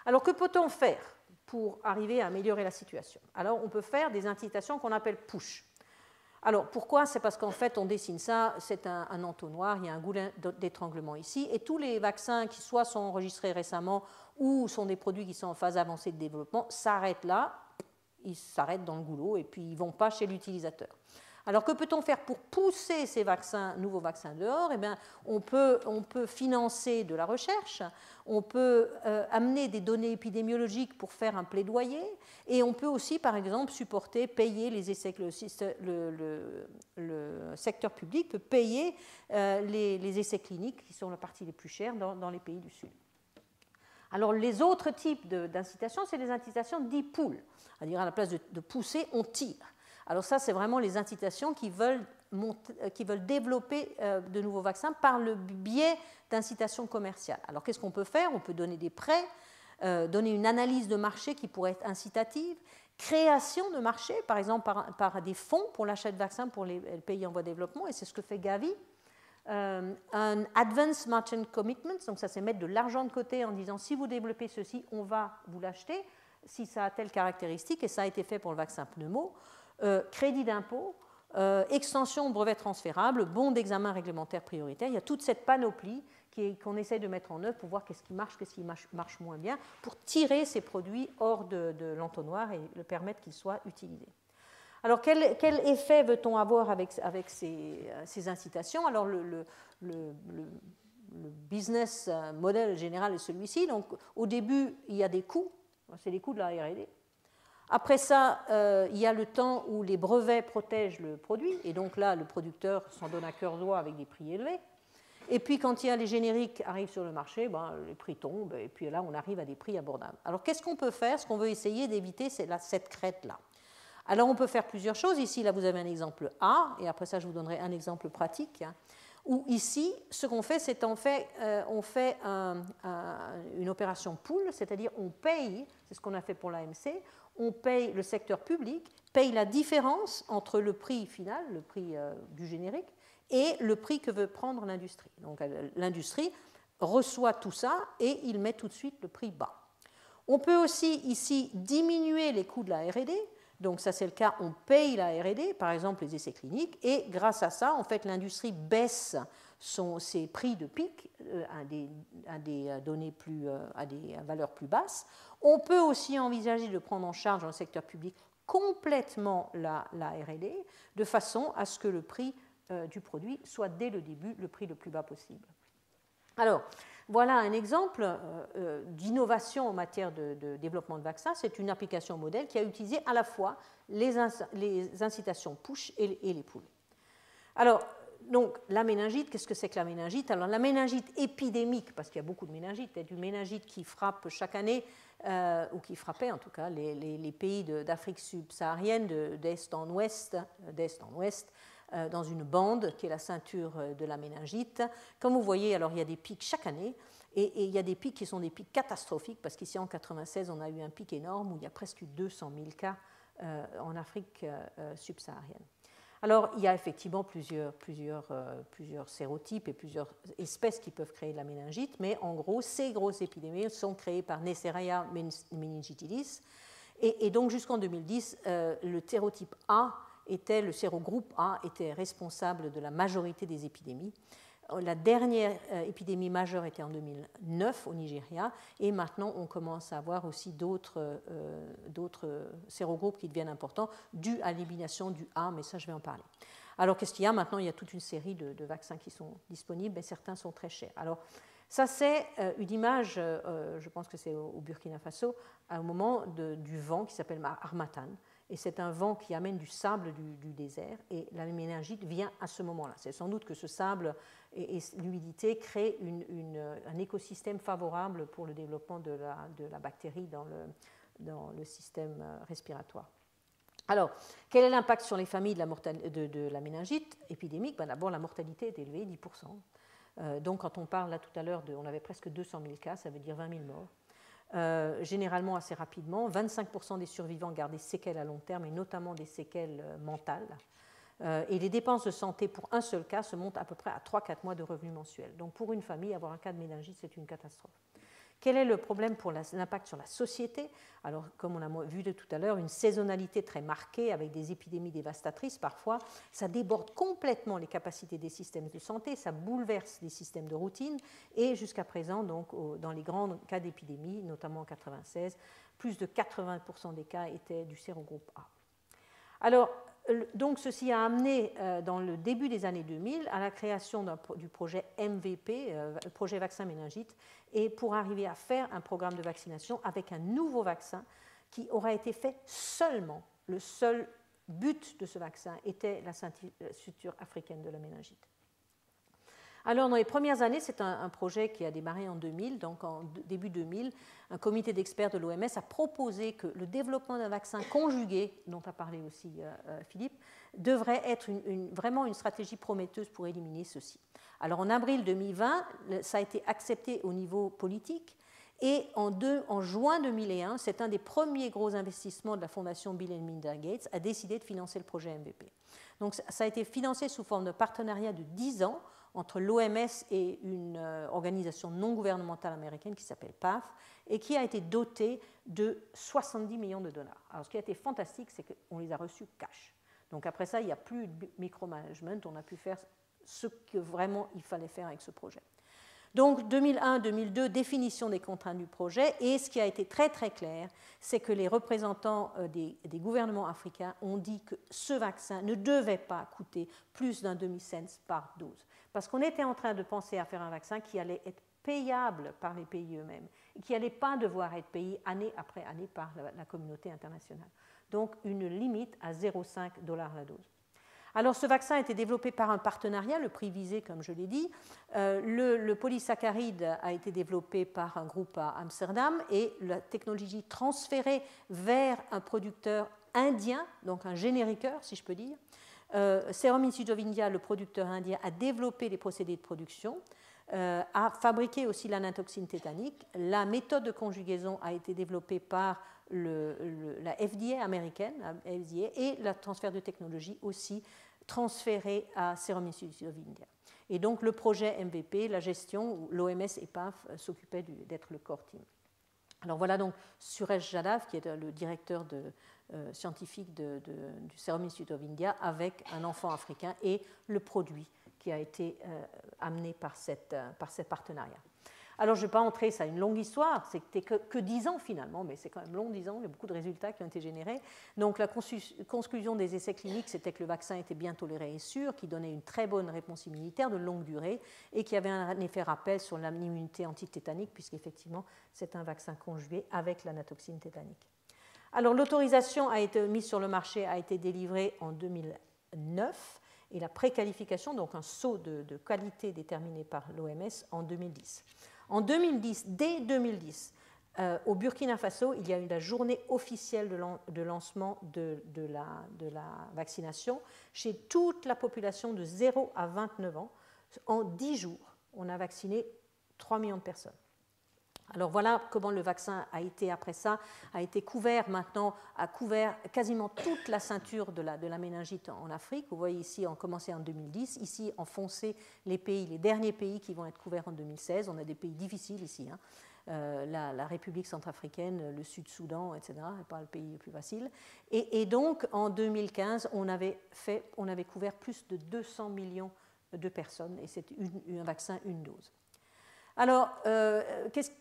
Alors, que peut-on faire pour arriver à améliorer la situation? Alors, on peut faire des incitations qu'on appelle push. Alors, pourquoi? C'est parce qu'en fait, on dessine ça, c'est un entonnoir, il y a un goulin d'étranglement ici, et tous les vaccins qui soit sont enregistrés récemment ou sont des produits qui sont en phase avancée de développement s'arrêtent là, ils s'arrêtent dans le goulot, et puis ils ne vont pas chez l'utilisateur. Alors, que peut-on faire pour pousser ces nouveaux vaccins dehors? Eh bien, on peut financer de la recherche, on peut amener des données épidémiologiques pour faire un plaidoyer, et on peut aussi, par exemple, payer les essais, le secteur public peut payer les essais cliniques, qui sont la partie les plus chères dans les pays du Sud. Alors, les autres types d'incitations, c'est les incitations dites pull, c'est-à-dire à la place de pousser, on tire. Alors ça, c'est vraiment les incitations qui veulent développer de nouveaux vaccins par le biais d'incitations commerciales. Alors qu'est-ce qu'on peut faire? On peut donner des prêts, donner une analyse de marché qui pourrait être incitative, création de marché, par exemple par des fonds pour l'achat de vaccins pour les pays en voie de développement, et c'est ce que fait Gavi. Un Advance Merchant Commitment, donc ça c'est mettre de l'argent de côté en disant si vous développez ceci, on va vous l'acheter, si ça a telle caractéristique, et ça a été fait pour le vaccin pneumo. Crédit d'impôt, extension brevet transférable, bon d'examen réglementaire prioritaire. Il y a toute cette panoplie qu'on essaie de mettre en œuvre pour voir qu'est-ce qui marche moins bien, pour tirer ces produits hors de l'entonnoir et le permettre qu'ils soient utilisés. Alors, quel effet veut-on avoir avec ces incitations? Alors, le business model général est celui-ci. Donc, au début, il y a des coûts, c'est les coûts de la R&D. Après ça, il y a le temps où les brevets protègent le produit, et donc là, le producteur s'en donne à cœur joie avec des prix élevés. Et puis, quand il y a les génériques arrivent sur le marché, les prix tombent, et puis là, on arrive à des prix abordables. Alors, qu'est-ce qu'on peut faire? Ce qu'on veut essayer d'éviter, c'est cette crête-là. Alors, on peut faire plusieurs choses. Ici, là, vous avez un exemple A, et après ça, je vous donnerai un exemple pratique. Où ici, ce qu'on fait, c'est on fait une opération pool, c'est-à-dire on paye, c'est ce qu'on a fait pour l'AMC, on paye le secteur public, paye la différence entre le prix final, le prix du générique, et le prix que veut prendre l'industrie. Donc l'industrie reçoit tout ça et il met tout de suite le prix bas. On peut aussi ici diminuer les coûts de la R&D. Donc ça c'est le cas, on paye la R&D, par exemple les essais cliniques, et grâce à ça, en fait, l'industrie baisse ses prix de pic à des valeurs plus basses. On peut aussi envisager de prendre en charge dans le secteur public complètement la R&D, de façon à ce que le prix du produit soit dès le début le prix le plus bas possible. Alors, voilà un exemple d'innovation en matière de développement de vaccins. C'est une application modèle qui a utilisé à la fois les incitations push et les pulls. Alors, donc, la méningite, qu'est-ce que c'est que la méningite? Alors, la méningite épidémique, parce qu'il y a beaucoup de méningites, il y a du méningite qui frappe chaque année, ou qui frappait en tout cas, les pays d'Afrique subsaharienne d'est en ouest, dans une bande qui est la ceinture de la méningite. Comme vous voyez, alors il y a des pics chaque année, et il y a des pics qui sont des pics catastrophiques, parce qu'ici en 1996, on a eu un pic énorme où il y a presque 200 000 cas en Afrique subsaharienne. Alors, il y a effectivement plusieurs sérotypes et plusieurs espèces qui peuvent créer de la méningite, mais en gros, ces grosses épidémies sont créées par Neisseria meningitidis, et donc jusqu'en 2010, le sérotype A, le sérogroupe A était responsable de la majorité des épidémies. La dernière épidémie majeure était en 2009 au Nigeria, et maintenant on commence à avoir aussi d'autres sérogroupes qui deviennent importants dus à l'élimination du A, mais ça je vais en parler. Alors qu'est-ce qu'il y a maintenant? Il y a toute une série de vaccins qui sont disponibles, mais certains sont très chers. Alors ça c'est une image, je pense que c'est au Burkina Faso, au moment du vent qui s'appelle Harmattan. Et c'est un vent qui amène du sable du désert, et la méningite vient à ce moment-là. C'est sans doute que ce sable et l'humidité créent un écosystème favorable pour le développement de la bactérie dans le système respiratoire. Alors, quel est l'impact sur les familles de la méningite épidémique? D'abord, la mortalité est élevée, 10%. Donc, quand on parle là tout à l'heure, on avait presque 200 000 cas, ça veut dire 20 000 morts. Généralement assez rapidement. 25% des survivants gardent des séquelles à long terme, et notamment des séquelles mentales. Et les dépenses de santé pour un seul cas se montent à peu près à 3-4 mois de revenus mensuels. Donc pour une famille, avoir un cas de méningite, c'est une catastrophe. Quel est le problème pour l'impact sur la société? Alors, comme on a vu tout à l'heure, une saisonnalité très marquée avec des épidémies dévastatrices parfois, ça déborde complètement les capacités des systèmes de santé, ça bouleverse les systèmes de routine, et jusqu'à présent, donc, dans les grands cas d'épidémie, notamment en 1996, plus de 80% des cas étaient du sérogroupe A. Alors, donc, ceci a amené, dans le début des années 2000, à la création du projet MVP, le projet vaccin méningite, et pour arriver à faire un programme de vaccination avec un nouveau vaccin qui aura été fait seulement. Le seul but de ce vaccin était la ceinture africaine de la méningite. Alors, dans les premières années, c'est un projet qui a démarré en 2000, donc en début 2000, un comité d'experts de l'OMS a proposé que le développement d'un vaccin conjugué, dont a parlé aussi Philippe, devrait être vraiment une stratégie prometteuse pour éliminer ceci. Alors, en avril 2020, ça a été accepté au niveau politique, et en juin 2001, c'est un des premiers gros investissements de la fondation Bill & Melinda Gates, a décidé de financer le projet MVP. Donc, ça a été financé sous forme de partenariat de 10 ans entre l'OMS et une organisation non gouvernementale américaine qui s'appelle PATH, et qui a été dotée de 70 millions de dollars. Alors, ce qui a été fantastique, c'est qu'on les a reçus cash. Donc, après ça, il n'y a plus de micromanagement, on a pu faire ce que vraiment il fallait faire avec ce projet. Donc 2001-2002, définition des contraintes du projet, et ce qui a été très très clair, c'est que les représentants des gouvernements africains ont dit que ce vaccin ne devait pas coûter plus d'un demi-cent par dose, parce qu'on était en train de penser à faire un vaccin qui allait être payable par les pays eux-mêmes, et qui n'allait pas devoir être payé année après année par la communauté internationale. Donc une limite à 0,5 $ la dose. Alors, ce vaccin a été développé par un partenariat, le prix visé, comme je l'ai dit. Le polysaccharide a été développé par un groupe à Amsterdam et la technologie transférée vers un producteur indien, donc un génériqueur, si je peux dire. Serum Institute of India, le producteur indien, a développé les procédés de production, a fabriqué aussi la natoxine tétanique. La méthode de conjugaison a été développée par la FDA américaine, FDA, et le transfert de technologie aussi transféré à Serum Institute of India. Et donc le projet MVP, la gestion, l'OMS et PAF s'occupaient d'être le core team. Alors voilà donc Suresh Jadhav, qui est le directeur scientifique du Serum Institute of India, avec un enfant africain et le produit qui a été amené par ce partenariat. Alors, je ne vais pas entrer, ça a une longue histoire, c'était que 10 ans finalement, mais c'est quand même long 10 ans, il y a beaucoup de résultats qui ont été générés. Donc, la conclusion des essais cliniques, c'était que le vaccin était bien toléré et sûr, qui donnait une très bonne réponse immunitaire de longue durée et qui avait un effet rappel sur l'immunité antitétanique, puisqu'effectivement, c'est un vaccin conjugué avec la natoxine tétanique. Alors, l'autorisation a été mise sur le marché, a été délivrée en 2009, et la préqualification, donc un sceau de qualité déterminé par l'OMS, en 2010. En 2010, dès 2010, au Burkina Faso, il y a eu la journée officielle de lancement de la vaccination chez toute la population de 0 à 29 ans. En 10 jours, on a vacciné 3 millions de personnes. Alors voilà comment le vaccin a été, après ça, a été couvert maintenant, a couvert quasiment toute la ceinture de la méningite en Afrique. Vous voyez ici, on commençait en 2010, ici en foncé les derniers pays qui vont être couverts en 2016. On a des pays difficiles ici, hein. La République centrafricaine, le Sud-Soudan, etc., n'est pas le pays le plus facile. Et donc en 2015, on avait couvert plus de 200 millions de personnes, et c'est un vaccin, une dose. Alors,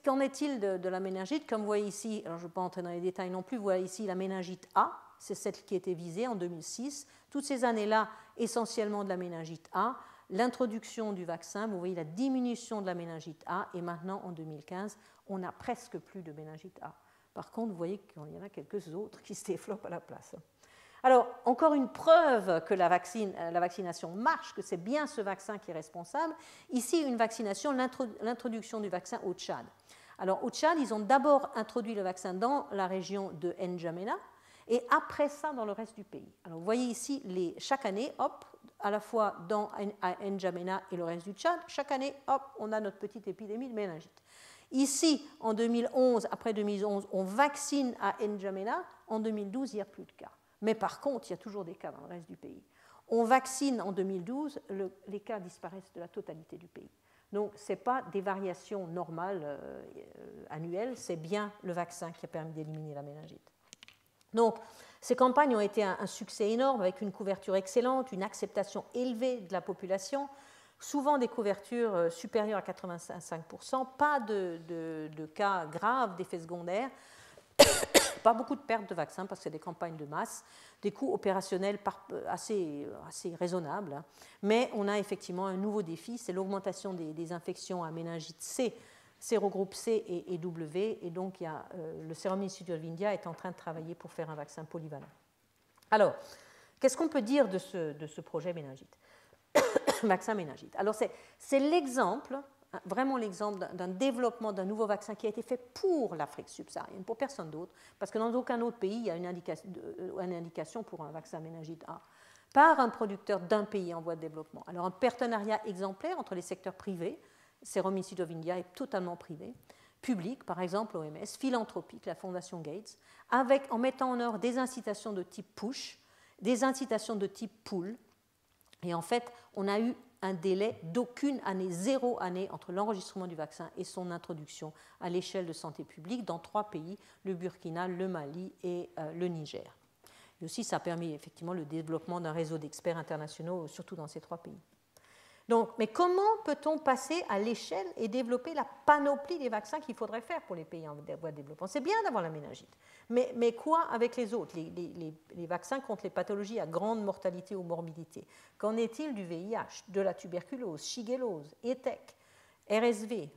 qu'en est-il de la méningite? Comme vous voyez ici, alors je ne vais pas entrer dans les détails non plus, vous voyez ici la méningite A, c'est celle qui a été visée en 2006. Toutes ces années-là, essentiellement de la méningite A, l'introduction du vaccin, vous voyez la diminution de la méningite A, et maintenant, en 2015, on n'a presque plus de méningite A. Par contre, vous voyez qu'il y en a quelques autres qui se développent à la place. Alors, encore une preuve que la vaccination marche, que c'est bien ce vaccin qui est responsable. Ici, une vaccination, l'introduction du vaccin au Tchad. Alors, au Tchad, ils ont d'abord introduit le vaccin dans la région de N'Djamena et après ça dans le reste du pays. Alors, vous voyez ici, chaque année, hop, à la fois à N'Djamena et le reste du Tchad, chaque année, hop, on a notre petite épidémie de méningite. Ici, en 2011, après 2011, on vaccine à N'Djamena. En 2012, il n'y a plus de cas. Mais par contre, il y a toujours des cas dans le reste du pays. On vaccine en 2012, les cas disparaissent de la totalité du pays. Donc, ce n'est pas des variations normales annuelles, c'est bien le vaccin qui a permis d'éliminer la méningite. Donc, ces campagnes ont été un succès énorme, avec une couverture excellente, une acceptation élevée de la population, souvent des couvertures supérieures à 85%, pas de cas graves d'effets secondaires, pas beaucoup de pertes de vaccins parce que c'est des campagnes de masse, des coûts opérationnels assez raisonnables, mais on a effectivement un nouveau défi, c'est l'augmentation des infections à méningite C, sérogroupe C et W, et donc le Serum Institute of India est en train de travailler pour faire un vaccin polyvalent. Alors, qu'est-ce qu'on peut dire de ce projet méningite, vaccin méningite? Alors, c'est l'exemple, vraiment l'exemple d'un développement d'un nouveau vaccin qui a été fait pour l'Afrique subsaharienne, pour personne d'autre, parce que dans aucun autre pays il y a une indication pour un vaccin méningite A, par un producteur d'un pays en voie de développement. Alors un partenariat exemplaire entre les secteurs privés, Serum Institute of India est totalement privé, public, par exemple l'OMS, philanthropique, la Fondation Gates, en mettant en œuvre des incitations de type push, des incitations de type pull, et en fait on a eu un délai d'aucune année, 0 année, entre l'enregistrement du vaccin et son introduction à l'échelle de santé publique dans 3 pays, le Burkina, le Mali et le Niger. Et aussi, ça a permis effectivement le développement d'un réseau d'experts internationaux, surtout dans ces 3 pays. Donc, mais comment peut-on passer à l'échelle et développer la panoplie des vaccins qu'il faudrait faire pour les pays en voie de développement? C'est bien d'avoir la méningite, mais quoi avec les autres, les vaccins contre les pathologies à grande mortalité ou morbidité? Qu'en est-il du VIH, de la tuberculose, shigellose, ETEC, RSV,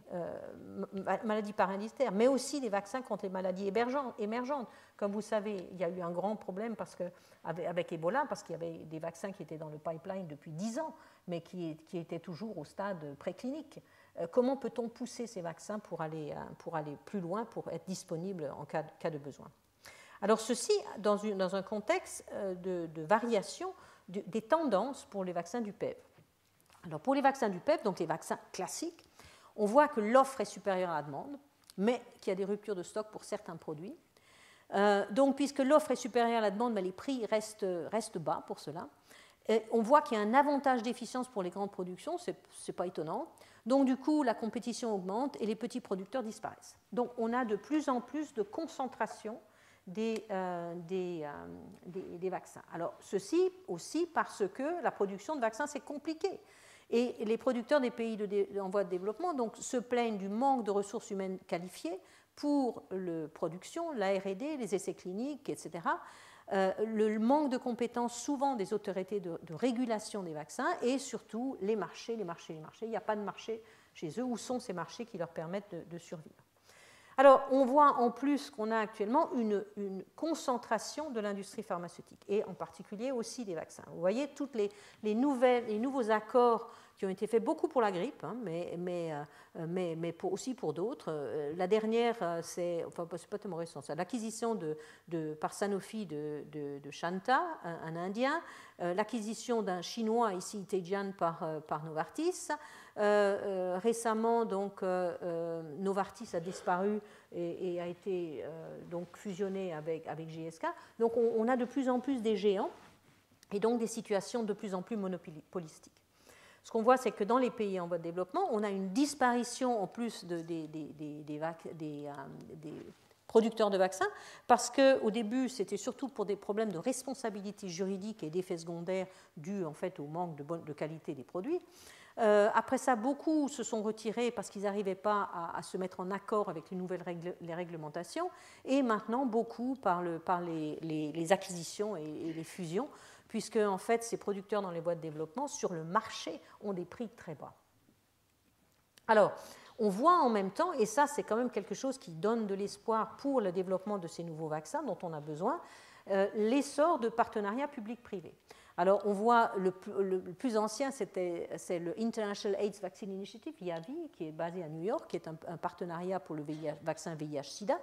maladies parasitaires, mais aussi des vaccins contre les maladies émergentes. Comme vous savez, il y a eu un grand problème avec Ebola, parce qu'il y avait des vaccins qui étaient dans le pipeline depuis 10 ans, mais qui étaient toujours au stade préclinique. Comment peut-on pousser ces vaccins pour aller plus loin, pour être disponibles en cas de besoin? Alors ceci dans un contexte de variation des tendances pour les vaccins du PEV. Alors pour les vaccins du PEV, donc les vaccins classiques, on voit que l'offre est supérieure à la demande, mais qu'il y a des ruptures de stock pour certains produits. Donc, puisque l'offre est supérieure à la demande, mais les prix restent bas pour cela. Et on voit qu'il y a un avantage d'efficience pour les grandes productions, ce n'est pas étonnant. Donc, du coup, la compétition augmente et les petits producteurs disparaissent. Donc, on a de plus en plus de concentration des vaccins. Alors, ceci aussi parce que la production de vaccins, c'est compliqué. Et les producteurs des pays en voie de développement donc, se plaignent du manque de ressources humaines qualifiées pour la production, la R&D, les essais cliniques, etc. Le manque de compétences souvent des autorités de régulation des vaccins et surtout les marchés. Il n'y a pas de marché chez eux. Où sont ces marchés qui leur permettent de survivre? Alors, on voit en plus qu'on a actuellement une concentration de l'industrie pharmaceutique et en particulier aussi des vaccins. Vous voyez, tous les nouveaux accords qui ont été faits beaucoup pour la grippe, hein, mais aussi pour d'autres. La dernière, c'est pas tellement récent, c'est l'acquisition par Sanofi de Shanta, un Indien, l'acquisition d'un Chinois, ici Tejian, par Novartis. Récemment, donc, Novartis a disparu et a été donc fusionné avec GSK. Donc, on a de plus en plus des géants et donc des situations de plus en plus monopolistiques. Ce qu'on voit, c'est que dans les pays en voie de développement, on a une disparition en plus des producteurs de vaccins, parce qu'au début, c'était surtout pour des problèmes de responsabilité juridique et d'effets secondaires dus en fait au manque de qualité des produits. Après ça, beaucoup se sont retirés parce qu'ils n'arrivaient pas à se mettre en accord avec les nouvelles réglementations, et maintenant beaucoup par les acquisitions et les fusions, puisque en fait, ces producteurs dans les voies de développement, sur le marché, ont des prix très bas. Alors, on voit en même temps, et ça c'est quand même quelque chose qui donne de l'espoir pour le développement de ces nouveaux vaccins dont on a besoin, l'essor de partenariats publics-privés. Alors, on voit le plus ancien, c'est le International AIDS Vaccine Initiative, IAVI, qui est basé à New York, qui est un partenariat pour le vaccin VIH-Sida,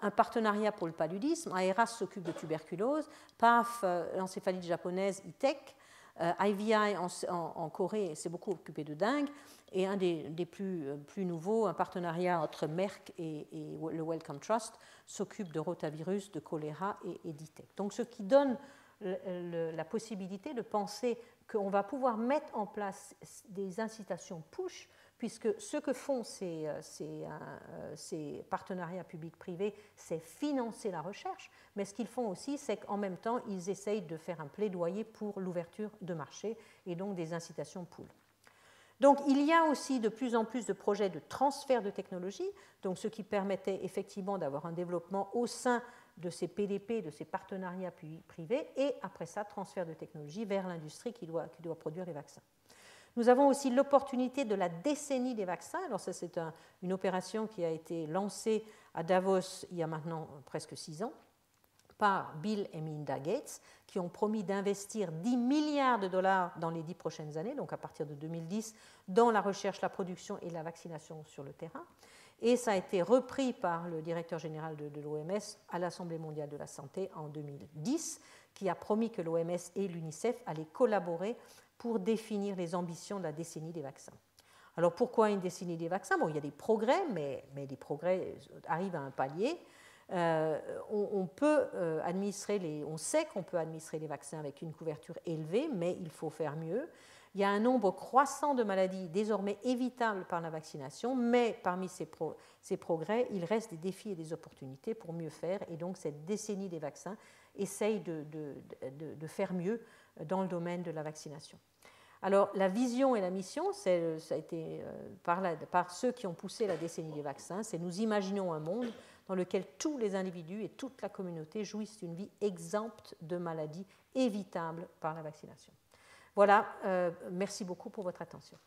un partenariat pour le paludisme. AERAS s'occupe de tuberculose, PAF, l'encéphalite japonaise, ITEC, IVI en Corée s'est beaucoup occupé de dengue, et un des plus nouveaux, un partenariat entre Merck et le Wellcome Trust, s'occupe de rotavirus, de choléra et d'ITEC. Donc, ce qui donne la possibilité de penser qu'on va pouvoir mettre en place des incitations push, puisque ce que font ces partenariats publics-privés, c'est financer la recherche, mais ce qu'ils font aussi, c'est qu'en même temps, ils essayent de faire un plaidoyer pour l'ouverture de marché et donc des incitations pull. Donc, il y a aussi de plus en plus de projets de transfert de technologie, donc ce qui permettait effectivement d'avoir un développement au sein de ces PDP, de ces partenariats privés, et après ça, transfert de technologie vers l'industrie qui doit produire les vaccins. Nous avons aussi l'opportunité de la décennie des vaccins. Alors ça, c'est une opération qui a été lancée à Davos il y a maintenant presque 6 ans par Bill et Melinda Gates, qui ont promis d'investir 10 milliards de dollars dans les 10 prochaines années, donc à partir de 2010, dans la recherche, la production et la vaccination sur le terrain. Et ça a été repris par le directeur général de l'OMS à l'Assemblée mondiale de la santé en 2010, qui a promis que l'OMS et l'UNICEF allaient collaborer pour définir les ambitions de la décennie des vaccins. Alors pourquoi une décennie des vaccins? Bon, il y a des progrès, mais les progrès arrivent à un palier. On sait qu'on peut administrer les vaccins avec une couverture élevée, mais il faut faire mieux. Il y a un nombre croissant de maladies désormais évitables par la vaccination, mais parmi ces progrès, il reste des défis et des opportunités pour mieux faire. Et donc, cette décennie des vaccins essaye de faire mieux dans le domaine de la vaccination. Alors, la vision et la mission, ça a été par ceux qui ont poussé la décennie des vaccins, c'est nous imaginons un monde dans lequel tous les individus et toute la communauté jouissent d'une vie exempte de maladies évitables par la vaccination. Voilà, merci beaucoup pour votre attention.